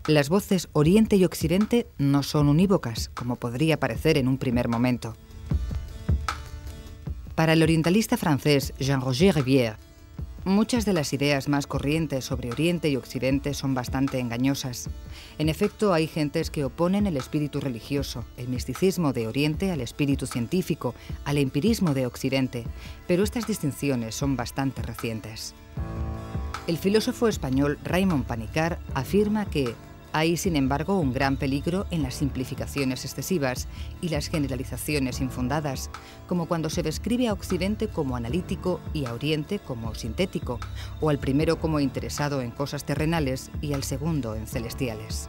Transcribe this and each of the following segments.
Las voces Oriente y Occidente no son unívocas, como podría parecer en un primer momento. Para el orientalista francés Jean-Roger Rivière, muchas de las ideas más corrientes sobre Oriente y Occidente son bastante engañosas. En efecto, hay gentes que oponen el espíritu religioso, el misticismo de Oriente al espíritu científico, al empirismo de Occidente, pero estas distinciones son bastante recientes. El filósofo español Raymond Panikkar afirma que hay, sin embargo, un gran peligro en las simplificaciones excesivas y las generalizaciones infundadas, como cuando se describe a Occidente como analítico y a Oriente como sintético, o al primero como interesado en cosas terrenales y al segundo en celestiales.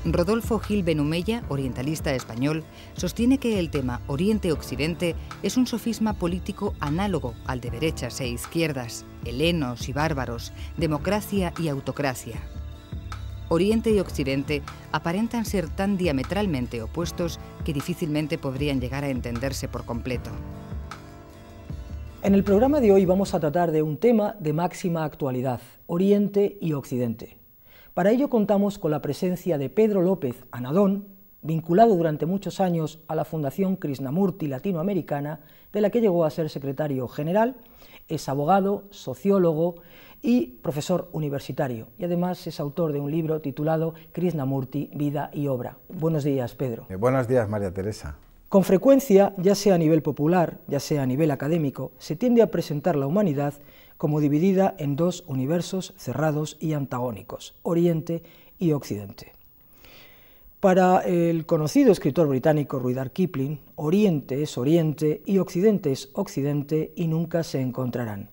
Rodolfo Gil Benumella, orientalista español, sostiene que el tema Oriente-Occidente es un sofisma político análogo al de derechas e izquierdas, helenos y bárbaros, democracia y autocracia. Oriente y Occidente aparentan ser tan diametralmente opuestos que difícilmente podrían llegar a entenderse por completo. En el programa de hoy vamos a tratar de un tema de máxima actualidad, Oriente y Occidente. Para ello contamos con la presencia de Pedro López Anadón, vinculado durante muchos años a la Fundación Krishnamurti Latinoamericana, de la que llegó a ser secretario general. Es abogado, sociólogo y profesor universitario, y además es autor de un libro titulado Krishnamurti, vida y obra. Buenos días, Pedro. Buenos días, María Teresa. Con frecuencia, ya sea a nivel popular, ya sea a nivel académico, se tiende a presentar la humanidad como dividida en dos universos cerrados y antagónicos, Oriente y Occidente. Para el conocido escritor británico Rudyard Kipling, Oriente es Oriente y Occidente es Occidente y nunca se encontrarán.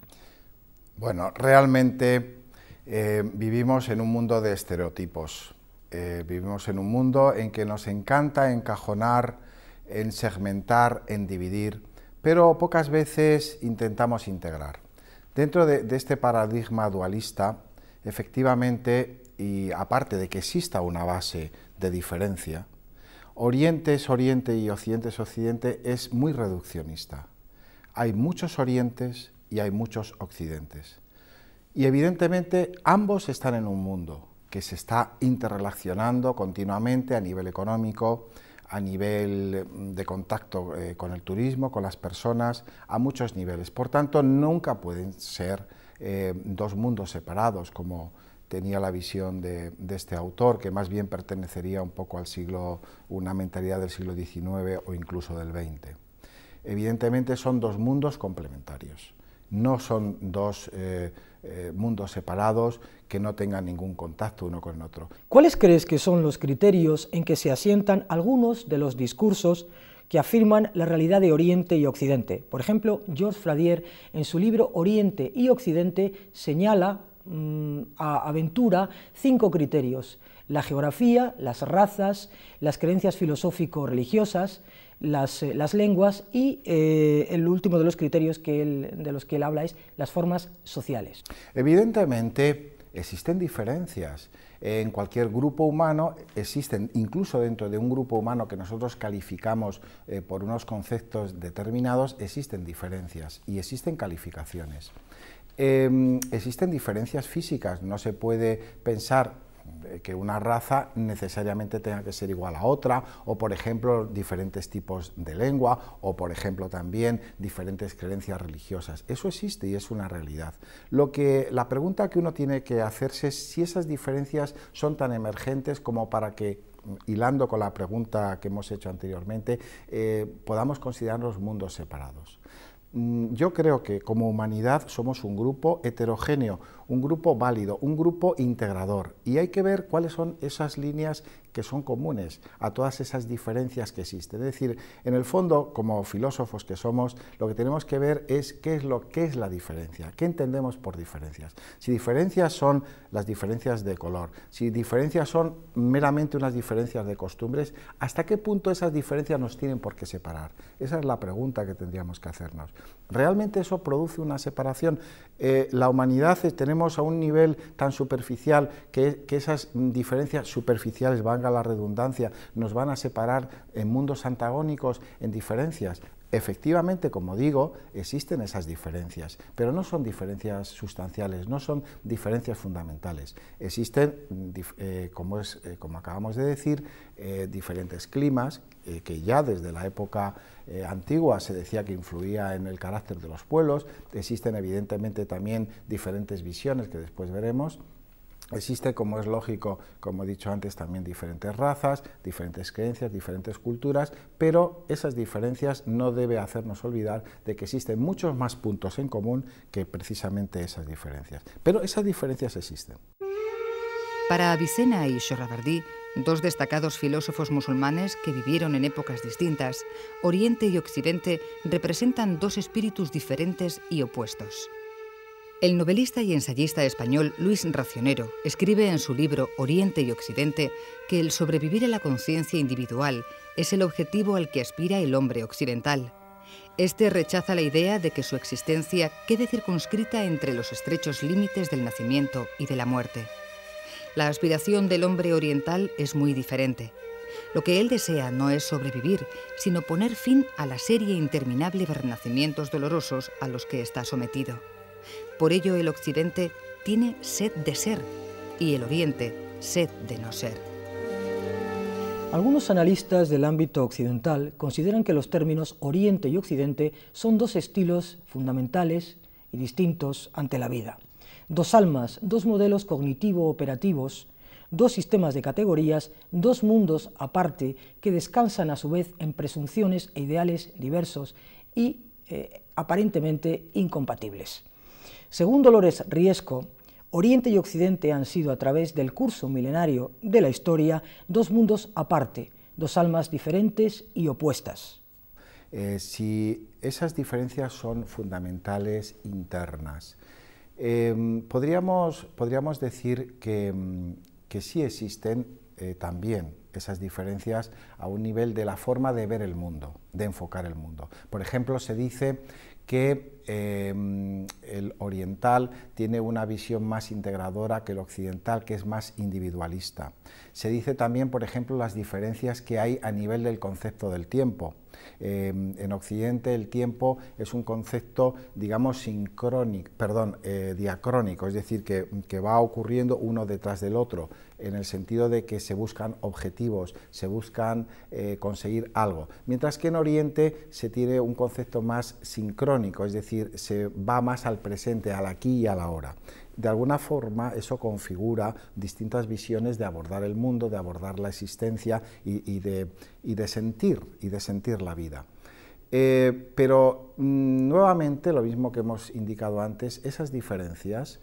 Bueno, realmente vivimos en un mundo de estereotipos, vivimos en un mundo en que nos encanta encajonar, en segmentar, en dividir, pero pocas veces intentamos integrar. Dentro de este paradigma dualista, efectivamente, y aparte de que exista una base de diferencia, Oriente es Oriente y Occidente es Occidente es muy reduccionista. Hay muchos Orientes y hay muchos Occidentes. Y evidentemente ambos están en un mundo que se está interrelacionando continuamente a nivel económico, a nivel de contacto con el turismo, con las personas, a muchos niveles. Por tanto, nunca pueden ser dos mundos separados, como tenía la visión de este autor, que más bien pertenecería un poco al siglo, una mentalidad del siglo XIX o incluso del XX. Evidentemente son dos mundos complementarios, no son dos mundos separados que no tengan ningún contacto uno con el otro. ¿Cuáles crees que son los criterios en que se asientan algunos de los discursos que afirman la realidad de Oriente y Occidente? Por ejemplo, Georges Fradier, en su libro Oriente y Occidente, señala a Ventura 5 criterios: la geografía, las razas, las creencias filosófico-religiosas, las lenguas y el último de los criterios de los que él habla es las formas sociales. Evidentemente existen diferencias. En cualquier grupo humano existen, incluso dentro de un grupo humano que nosotros calificamos por unos conceptos determinados, existen diferencias y existen calificaciones. Existen diferencias físicas, no se puede pensar que una raza necesariamente tenga que ser igual a otra, o por ejemplo diferentes tipos de lengua, o por ejemplo también diferentes creencias religiosas. Eso existe y es una realidad. La pregunta que uno tiene que hacerse es si esas diferencias son tan emergentes como para que, hilando con la pregunta que hemos hecho anteriormente, podamos considerar los mundos separados. Yo creo que como humanidad somos un grupo heterogéneo, un grupo válido, un grupo integrador, y hay que ver cuáles son esas líneas que son comunes a todas esas diferencias que existen. Es decir, en el fondo, como filósofos que somos, lo que tenemos que ver es qué es la diferencia, qué entendemos por diferencias. Si diferencias son las diferencias de color, si diferencias son meramente unas diferencias de costumbres, ¿hasta qué punto esas diferencias nos tienen por qué separar? Esa es la pregunta que tendríamos que hacernos. ¿Realmente eso produce una separación? La humanidad tenemos a un nivel tan superficial que esas diferencias superficiales, valga la redundancia, nos van a separar en mundos antagónicos, en diferencias. Efectivamente, como digo, existen esas diferencias, pero no son diferencias sustanciales, no son diferencias fundamentales. Existen, como acabamos de decir, diferentes climas que ya desde la época antigua se decía que influía en el carácter de los pueblos. Existen evidentemente también diferentes visiones que después veremos. Existe, como es lógico, como he dicho antes, también diferentes razas, diferentes creencias, diferentes culturas, pero esas diferencias no debe hacernos olvidar de que existen muchos más puntos en común que precisamente esas diferencias. Pero esas diferencias existen. Para Avicena y Sohrawardi, dos destacados filósofos musulmanes que vivieron en épocas distintas, Oriente y Occidente representan dos espíritus diferentes y opuestos. El novelista y ensayista español Luis Racionero escribe en su libro Oriente y Occidente que el sobrevivir a la conciencia individual es el objetivo al que aspira el hombre occidental. Este rechaza la idea de que su existencia quede circunscrita entre los estrechos límites del nacimiento y de la muerte. La aspiración del hombre oriental es muy diferente. Lo que él desea no es sobrevivir, sino poner fin a la serie interminable de renacimientos dolorosos a los que está sometido. Por ello el Occidente tiene sed de ser y el Oriente sed de no ser. Algunos analistas del ámbito occidental consideran que los términos Oriente y Occidente son dos estilos fundamentales y distintos ante la vida. Dos almas, dos modelos cognitivo-operativos, dos sistemas de categorías, dos mundos aparte que descansan a su vez en presunciones e ideales diversos y aparentemente incompatibles. Según Dolores Riesco, Oriente y Occidente han sido a través del curso milenario de la historia dos mundos aparte, dos almas diferentes y opuestas. Si esas diferencias son fundamentales internas, podríamos decir que sí existen también esas diferencias a un nivel de la forma de ver el mundo, de enfocar el mundo. Por ejemplo, se dice que el oriental tiene una visión más integradora que el occidental, que es más individualista. Se dice también, por ejemplo, las diferencias que hay a nivel del concepto del tiempo. En Occidente el tiempo es un concepto, digamos, diacrónico, es decir, que va ocurriendo uno detrás del otro, en el sentido de que se buscan objetivos, se buscan conseguir algo, mientras que en Oriente se tiene un concepto más sincrónico, es decir, se va más al presente, al aquí y a la hora. De alguna forma eso configura distintas visiones de abordar el mundo, de abordar la existencia y de sentir la vida. Pero nuevamente, lo mismo que hemos indicado antes, esas diferencias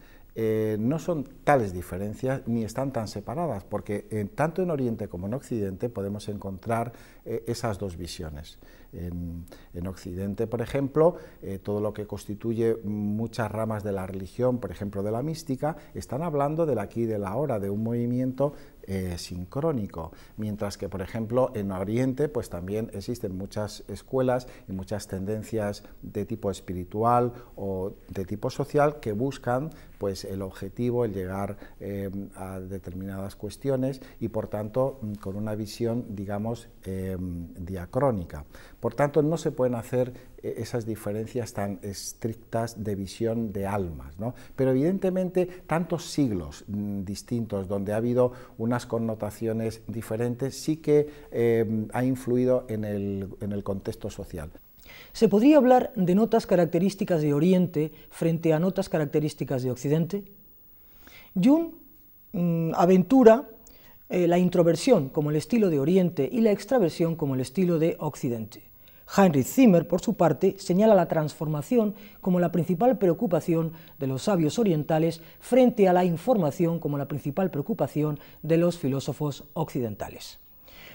no son tales diferencias ni están tan separadas, porque tanto en Oriente como en Occidente podemos encontrar esas dos visiones. En Occidente, por ejemplo, todo lo que constituye muchas ramas de la religión, por ejemplo de la mística, están hablando del aquí y del ahora, de un movimiento sincrónico, mientras que, por ejemplo, en Oriente pues también existen muchas escuelas y muchas tendencias de tipo espiritual o de tipo social que buscan pues el objetivo, el llegar a determinadas cuestiones y, por tanto, con una visión, digamos, diacrónica. Por tanto, no se pueden hacer esas diferencias tan estrictas de visión de almas, ¿no? Pero evidentemente tantos siglos distintos donde ha habido unas connotaciones diferentes sí que ha influido en el contexto social. ¿Se podría hablar de notas características de Oriente frente a notas características de Occidente? Jung aventura la introversión como el estilo de Oriente y la extraversión como el estilo de Occidente. Heinrich Zimmer, por su parte, señala la transformación como la principal preocupación de los sabios orientales frente a la información como la principal preocupación de los filósofos occidentales.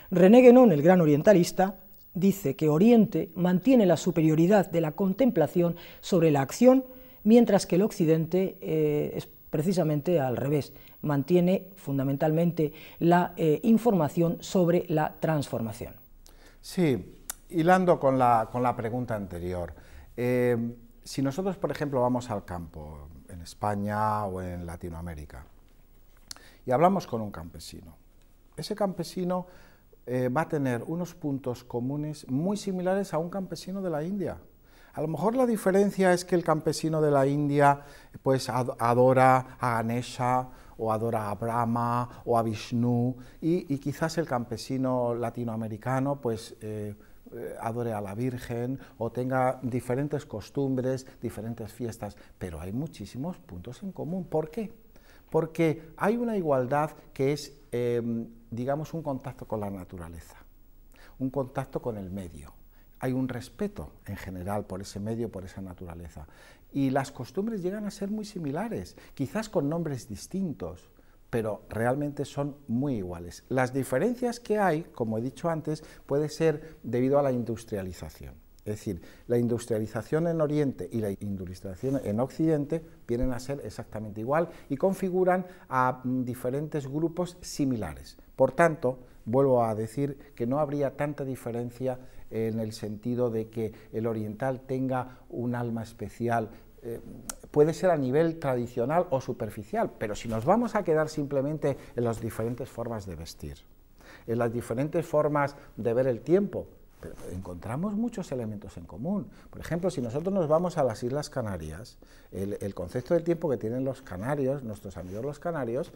René Guénon, el gran orientalista, dice que Oriente mantiene la superioridad de la contemplación sobre la acción, mientras que el Occidente es precisamente al revés, mantiene fundamentalmente la información sobre la transformación. Sí. Hilando con la pregunta anterior, si nosotros, por ejemplo, vamos al campo, en España o en Latinoamérica, y hablamos con un campesino, ese campesino va a tener unos puntos comunes muy similares a un campesino de la India. A lo mejor la diferencia es que el campesino de la India pues adora a Ganesha, o adora a Brahma o a Vishnu, y quizás el campesino latinoamericano pues adore a la Virgen o tenga diferentes costumbres, diferentes fiestas, pero hay muchísimos puntos en común. ¿Por qué? Porque hay una igualdad que es, digamos, un contacto con la naturaleza, un contacto con el medio. Hay un respeto en general por ese medio, por esa naturaleza. Y las costumbres llegan a ser muy similares, quizás con nombres distintos, pero realmente son muy iguales. Las diferencias que hay, como he dicho antes, puede ser debido a la industrialización. Es decir, la industrialización en Oriente y la industrialización en Occidente vienen a ser exactamente igual y configuran a diferentes grupos similares. Por tanto, vuelvo a decir que no habría tanta diferencia en el sentido de que el oriental tenga un alma especial. Puede ser a nivel tradicional o superficial, pero si nos vamos a quedar simplemente en las diferentes formas de vestir, en las diferentes formas de ver el tiempo, pero encontramos muchos elementos en común. Por ejemplo, si nosotros nos vamos a las Islas Canarias, el concepto del tiempo que tienen los canarios, nuestros amigos los canarios,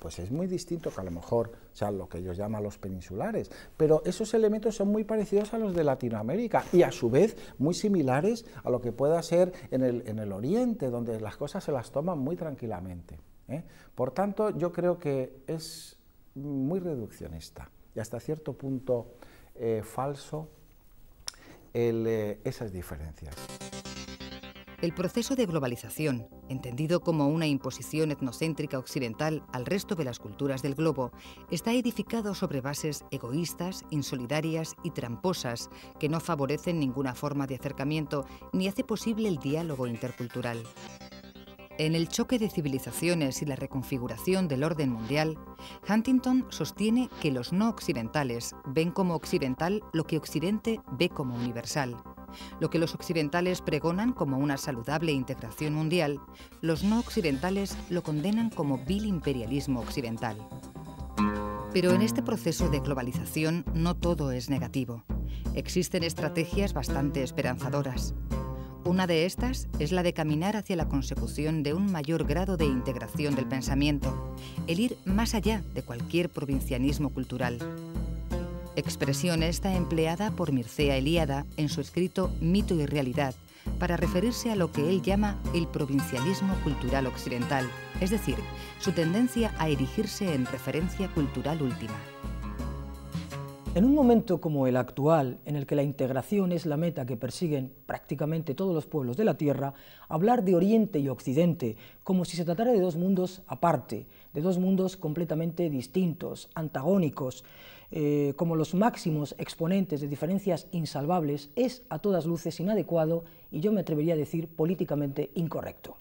pues es muy distinto que a lo mejor sea lo que ellos llaman los peninsulares, pero esos elementos son muy parecidos a los de Latinoamérica y a su vez muy similares a lo que pueda ser en el Oriente, donde las cosas se las toman muy tranquilamente, ¿eh? Por tanto, yo creo que es muy reduccionista y hasta cierto punto falso esas diferencias. El proceso de globalización, entendido como una imposición etnocéntrica occidental al resto de las culturas del globo, está edificado sobre bases egoístas, insolidarias y tramposas que no favorecen ninguna forma de acercamiento ni hace posible el diálogo intercultural. En el choque de civilizaciones y la reconfiguración del orden mundial, Huntington sostiene que los no occidentales ven como occidental lo que Occidente ve como universal. Lo que los occidentales pregonan como una saludable integración mundial, los no occidentales lo condenan como vil imperialismo occidental. Pero en este proceso de globalización no todo es negativo. Existen estrategias bastante esperanzadoras. Una de estas es la de caminar hacia la consecución de un mayor grado de integración del pensamiento, el ir más allá de cualquier provincianismo cultural. Expresión esta empleada por Mircea Eliade en su escrito Mito y Realidad, para referirse a lo que él llama el provincialismo cultural occidental, es decir, su tendencia a erigirse en referencia cultural última. En un momento como el actual, en el que la integración es la meta que persiguen prácticamente todos los pueblos de la Tierra, hablar de Oriente y Occidente como si se tratara de dos mundos aparte, de dos mundos completamente distintos, antagónicos, como los máximos exponentes de diferencias insalvables, es a todas luces inadecuado y yo me atrevería a decir políticamente incorrecto.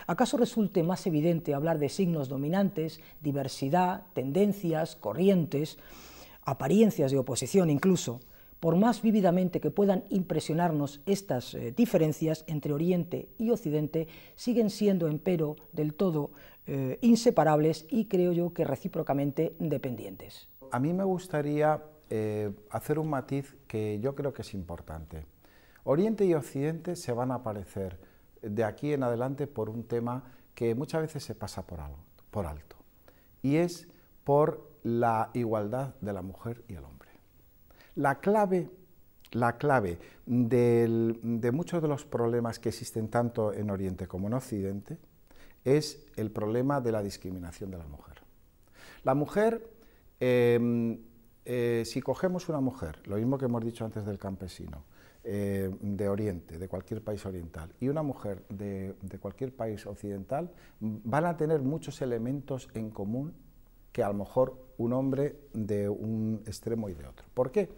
¿Acaso resulte más evidente hablar de signos dominantes, diversidad, tendencias, corrientes, apariencias de oposición incluso, por más vívidamente que puedan impresionarnos estas diferencias entre Oriente y Occidente, siguen siendo empero del todo inseparables y creo yo que recíprocamente dependientes? A mí me gustaría hacer un matiz que yo creo que es importante. Oriente y Occidente se van a parecer de aquí en adelante por un tema que muchas veces se pasa por alto, y es por la igualdad de la mujer y el hombre. La clave de muchos de los problemas que existen tanto en Oriente como en Occidente es el problema de la discriminación de la mujer. La mujer, si cogemos una mujer, lo mismo que hemos dicho antes del campesino, de Oriente, de cualquier país oriental, y una mujer de cualquier país occidental, van a tener muchos elementos en común que a lo mejor un hombre de un extremo y de otro. ¿Por qué?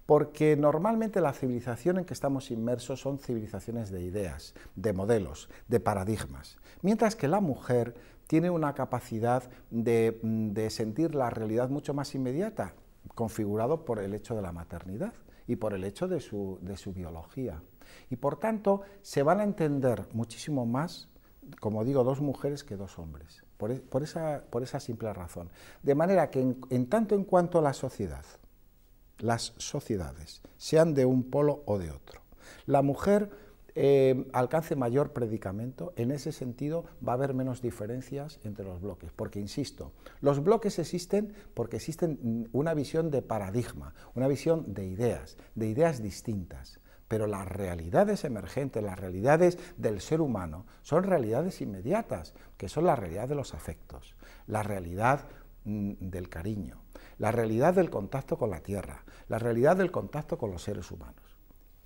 Porque normalmente la civilización en que estamos inmersos son civilizaciones de ideas, de modelos, de paradigmas, mientras que la mujer tiene una capacidad de sentir la realidad mucho más inmediata, configurado por el hecho de la maternidad y por el hecho de su biología. Y por tanto, se van a entender muchísimo más, como digo, dos mujeres que dos hombres, por esa simple razón. De manera que en tanto en cuanto la sociedad las sociedades, sean de un polo o de otro, la mujer alcance mayor predicamento, en ese sentido va a haber menos diferencias entre los bloques, porque insisto, los bloques existen porque existen una visión de paradigma, una visión de ideas distintas, pero las realidades emergentes, las realidades del ser humano, son realidades inmediatas, que son la realidad de los afectos, la realidad del cariño, la realidad del contacto con la tierra, la realidad del contacto con los seres humanos.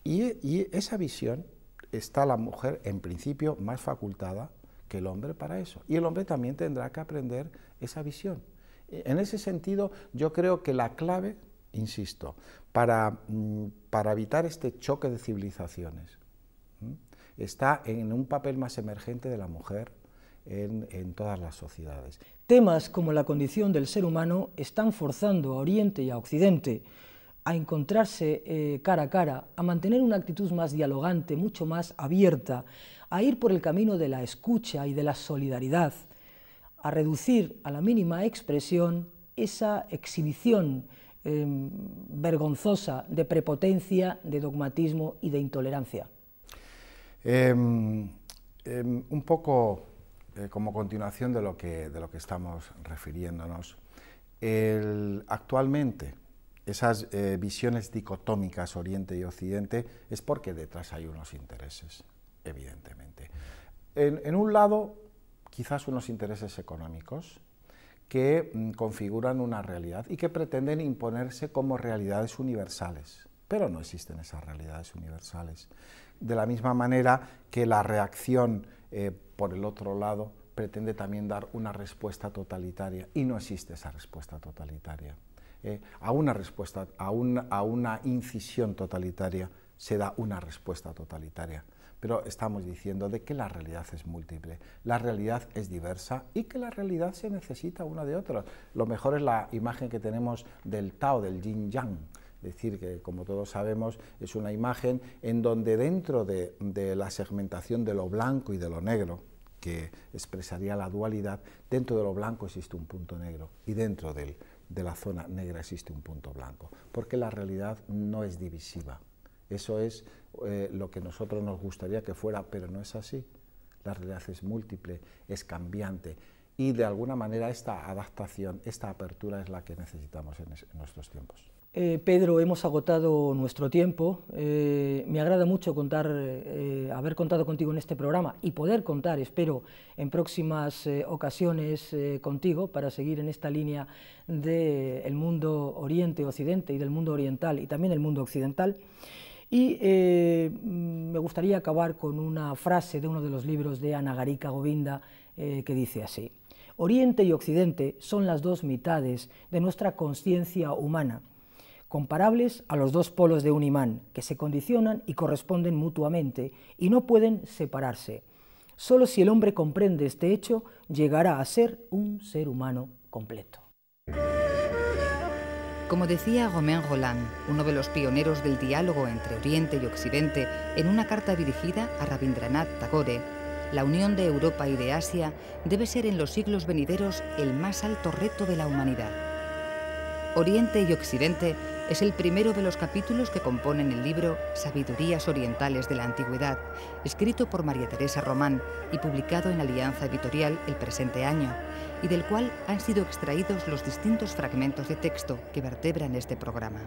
Y esa visión está la mujer, en principio, más facultada que el hombre para eso. Y el hombre también tendrá que aprender esa visión. En ese sentido, yo creo que la clave, insisto, para evitar este choque de civilizaciones, está en un papel más emergente de la mujer en todas las sociedades. Temas como la condición del ser humano están forzando a Oriente y a Occidente a encontrarse cara a cara, a mantener una actitud más dialogante, mucho más abierta, a ir por el camino de la escucha y de la solidaridad, a reducir a la mínima expresión esa exhibición vergonzosa de prepotencia, de dogmatismo y de intolerancia. Un poco como continuación de lo que estamos refiriéndonos, actualmente esas visiones dicotómicas Oriente y Occidente es porque detrás hay unos intereses, evidentemente. En un lado, quizás unos intereses económicos que configuran una realidad y que pretenden imponerse como realidades universales, pero no existen esas realidades universales. De la misma manera que la reacción por el otro lado pretende también dar una respuesta totalitaria y no existe esa respuesta totalitaria. A una incisión totalitaria se da una respuesta totalitaria, pero estamos diciendo de que la realidad es múltiple, la realidad es diversa y que la realidad se necesita una de otra. Lo mejor es la imagen que tenemos del Tao, del Yin-Yang, es decir, que como todos sabemos es una imagen en donde dentro de la segmentación de lo blanco y de lo negro, que expresaría la dualidad, dentro de lo blanco existe un punto negro y dentro de la zona negra existe un punto blanco, porque la realidad no es divisiva. Eso es lo que nosotros nos gustaría que fuera, pero no es así. La realidad es múltiple, es cambiante, y de alguna manera esta adaptación, esta apertura es la que necesitamos en nuestros tiempos. Pedro, hemos agotado nuestro tiempo. Me agrada mucho haber contado contigo en este programa y poder contar, espero, en próximas ocasiones contigo para seguir en esta línea del mundo Oriente-Occidente y del mundo oriental y también el mundo occidental. Y me gustaría acabar con una frase de uno de los libros de Anagarika Govinda que dice así: Oriente y Occidente son las dos mitades de nuestra consciencia humana, comparables a los dos polos de un imán, que se condicionan y corresponden mutuamente y no pueden separarse. Solo si el hombre comprende este hecho, llegará a ser un ser humano completo. Como decía Romain Rolland, uno de los pioneros del diálogo entre Oriente y Occidente, en una carta dirigida a Rabindranath Tagore, la unión de Europa y de Asia debe ser en los siglos venideros el más alto reto de la humanidad. Oriente y Occidente es el primero de los capítulos que componen el libro Sabidurías Orientales de la Antigüedad, escrito por María Teresa Román y publicado en Alianza Editorial el presente año, y del cual han sido extraídos los distintos fragmentos de texto que vertebran este programa.